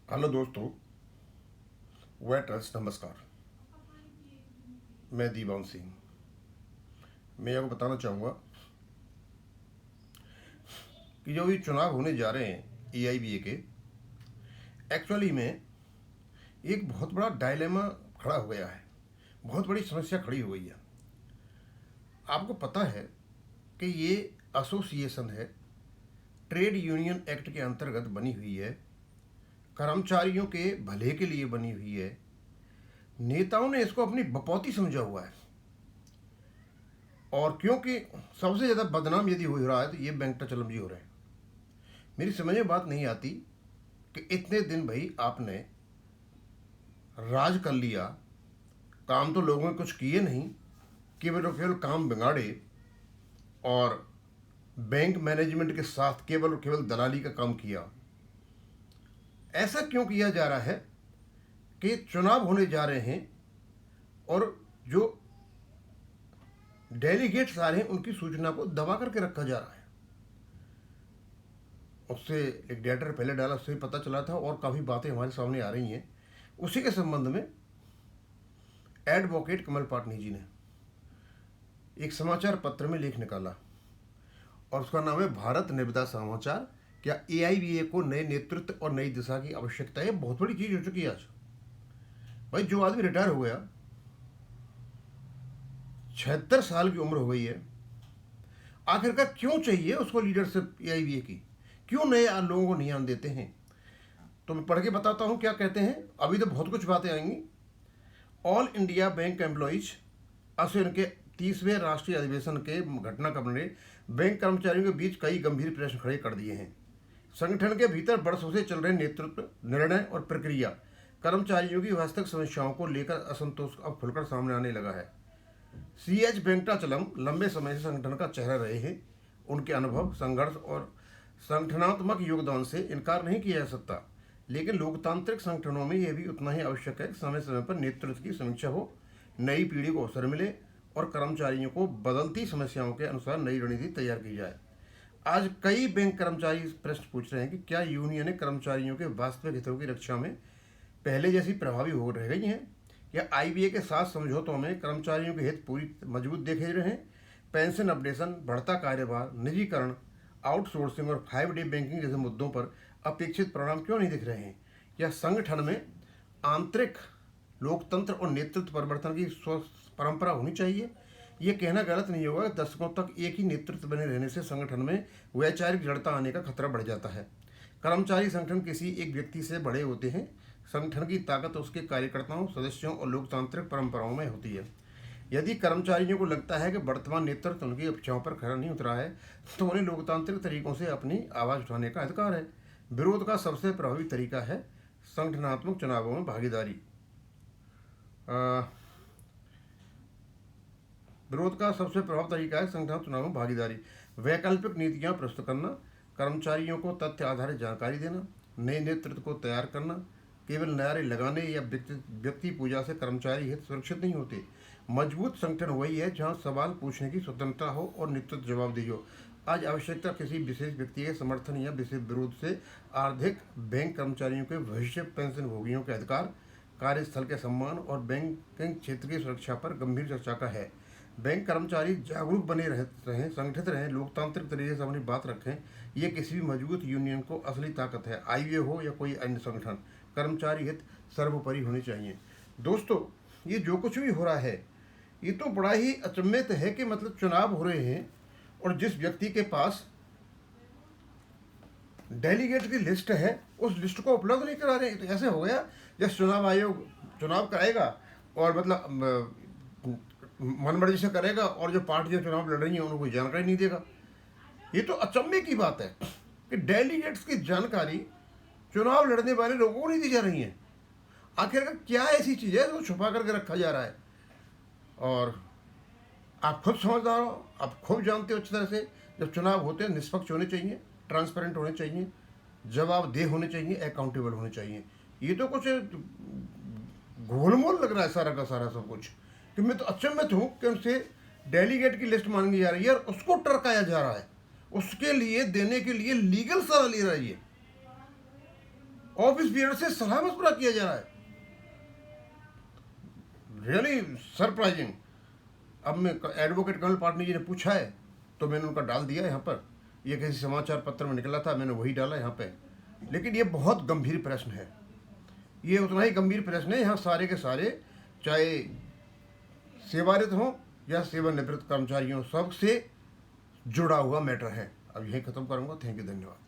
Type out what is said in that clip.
Hello दोस्तों, waiters नमस्कार। मैं दीवान सिंह। मैं आपको बताना चाहूँगा कि जो ये चुनाव होने जा रहे हैं एआईबीए के, एक्चुअली में एक बहुत बड़ा डायलेमा खड़ा हो गया है। बहुत बड़ी समस्या खड़ी हो गई है। आपको पता है कि ये एसोसिएशन है, ट्रेड यूनियन एक्ट के अंतर्गत बनी हुई है, कर्मचारियों के भले के लिए बनी हुई है। नेताओं ने इसको अपनी बपौती समझा हुआ है। और क्योंकि सबसे ज़्यादा बदनाम यदि हो रहा है तो ये वेंकटाचलम जी हो रहे हैं। मेरी समझ में बात नहीं आती कि इतने दिन भाई आपने राज कर लिया, काम तो लोगों ने कुछ किए नहीं, केवल और केवल काम बिगाड़े और बैंक मैनेजमेंट के साथ केवल और केवल दलाली का काम किया। ऐसा क्यों किया जा रहा है कि चुनाव होने जा रहे हैं और जो डेलीगेट्स आ रहे हैं उनकी सूचना को दबा करके रखा जा रहा है। उससे एक डेटर पहले डाला, उससे पता चला था और काफ़ी बातें हमारे सामने आ रही हैं। उसी के संबंध में एडवोकेट कमल पाटनी जी ने एक समाचार पत्र में लेख निकाला और उसका नाम है भारत निविदा समाचार। क्या एआईबीए को नए नेतृत्व और नई दिशा की आवश्यकता है? बहुत बड़ी चीज हो चुकी है आज। भाई, जो आदमी रिटायर हो गया, 76 साल की उम्र हो गई है, आखिरकार क्यों चाहिए उसको लीडरशिप एआईबीए की? क्यों नए लोगों को नहीं आने देते हैं? तो मैं पढ़ के बताता हूँ क्या कहते हैं। अभी तो बहुत कुछ बातें आएंगी। All India bank employees association के 30वें राष्ट्रीय अधिवेशन के घटनाक्रम ने बैंक कर्मचारियों के बीच कई गंभीर प्रश्न खड़े कर दिए हैं। संगठन के भीतर बरसों से चल रहे नेतृत्व, निर्णय और प्रक्रिया, कर्मचारियों की वास्तविक समस्याओं को लेकर असंतोष अब खुलकर सामने आने लगा है। सीएच वेंकटाचलम लंबे समय से संगठन का चेहरा रहे हैं। उनके अनुभव, संघर्ष और संगठनात्मक योगदान से इनकार नहीं किया जा सकता, लेकिन लोकतांत्रिक संगठनों में यह भी उतना ही आवश्यक है कि समय समय पर नेतृत्व की समीक्षा हो, नई पीढ़ी को अवसर मिले और कर्मचारियों को बदलती समस्याओं के अनुसार नई रणनीति तैयार की जाए। आज कई बैंक कर्मचारी प्रश्न पूछ रहे हैं कि क्या यूनियनें कर्मचारियों के वास्तविक हितों की रक्षा में पहले जैसी प्रभावी हो रह गई हैं, या आईबीए के साथ समझौतों में कर्मचारियों के हित पूरी मजबूत देखे रहे हैं। पेंशन अपडेशन, बढ़ता कार्यभार, निजीकरण, आउटसोर्सिंग और 5 डे बैंकिंग जैसे मुद्दों पर अपेक्षित परिणाम क्यों नहीं दिख रहे हैं? या संगठन में आंतरिक लोकतंत्र और नेतृत्व परिवर्तन की परंपरा होनी चाहिए? ये कहना गलत नहीं होगा कि दशकों तक एक ही नेतृत्व बने रहने से संगठन में वैचारिक जड़ता आने का खतरा बढ़ जाता है। कर्मचारी संगठन किसी एक व्यक्ति से बड़े होते हैं। संगठन की ताकत उसके कार्यकर्ताओं, सदस्यों और लोकतांत्रिक परंपराओं में होती है। यदि कर्मचारियों को लगता है कि वर्तमान नेतृत्व उनकी अपेक्षाओं पर खरा नहीं उतरा है, तो उन्हें लोकतांत्रिक तरीकों से अपनी आवाज़ उठाने का अधिकार है। विरोध का सबसे प्रभावी तरीका है संगठनात्मक चुनावों में भागीदारी। विरोध का सबसे प्रभावी तरीका है संगठन चुनाव में भागीदारी। वैकल्पिक नीतियां प्रस्तुत करना, कर्मचारियों को तथ्य आधारित जानकारी देना, नए नेतृत्व को तैयार करना। केवल नारे लगाने या व्यक्ति पूजा से कर्मचारी हित सुरक्षित नहीं होते। मजबूत संगठन वही है जहां सवाल पूछने की स्वतंत्रता हो और नेतृत्व जवाबदेही हो। आज आवश्यकता किसी विशेष व्यक्ति के समर्थन या विशेष विरोध से अधिक बैंक कर्मचारियों के भविष्य पेंशन भोगियों के अधिकार, कार्यस्थल के सम्मान और बैंकिंग क्षेत्र की सुरक्षा पर गंभीर चर्चा का है। बैंक कर्मचारी जागरूक बने रहें, संगठित रहें, लोकतांत्रिक तरीके से अपनी बात रखें। ये किसी भी मजबूत यूनियन को असली ताकत है। आईबीए हो या कोई अन्य संगठन, कर्मचारी हित सर्वोपरि होने चाहिए। दोस्तों, ये जो कुछ भी हो रहा है, ये तो बड़ा ही अचंभित है कि मतलब चुनाव हो रहे हैं और जिस व्यक्ति के पास डेलीगेट की लिस्ट है उस लिस्ट को उपलब्ध नहीं करा रहे हैं। तो ऐसे हो गया जैसे चुनाव आयोग चुनाव कराएगा और मतलब मनमर्जी से करेगा, और जो पार्टियां चुनाव लड़ रही हैं उनको कोई जानकारी नहीं देगा। ये तो अचंभे की बात है कि डेलीगेट्स की जानकारी चुनाव लड़ने वाले लोगों को नहीं दी जा रही है। आखिरकार क्या ऐसी चीज़ है जो छुपा करके रखा जा रहा है? और आप खुद समझदार हो, आप खूब जानते हो अच्छी तरह से, जब चुनाव होते हैं निष्पक्ष होने चाहिए, ट्रांसपेरेंट होने चाहिए, जवाबदेह होने चाहिए, अकाउंटेबल होने चाहिए। ये तो कुछ गोलमोल लग रहा है सारा का सारा सब कुछ, कि मैं तो अचंभित हूँ कि उनसे डेलीगेट की लिस्ट मांगी जा रही है और उसको टरकाया जा रहा है, उसके लिए देने के लिए लीगल सलाह ले रही है। ऑफिस पीरियड से सलाह मशवरा किया जा रहा है। Really surprising. अब मैं एडवोकेट कर्नल पाटनी जी ने पूछा है तो मैंने उनका डाल दिया यहाँ पर, ये किसी समाचार पत्र में निकला था, मैंने वही डाला यहाँ पे। लेकिन ये बहुत गंभीर प्रश्न है, ये उतना ही गंभीर प्रश्न है। यहाँ सारे के सारे, चाहे सेवारत हों या सेवानिवृत्त कर्मचारियों, सबसे जुड़ा हुआ मैटर है। अब यही खत्म करूँगा। थैंक यू, धन्यवाद।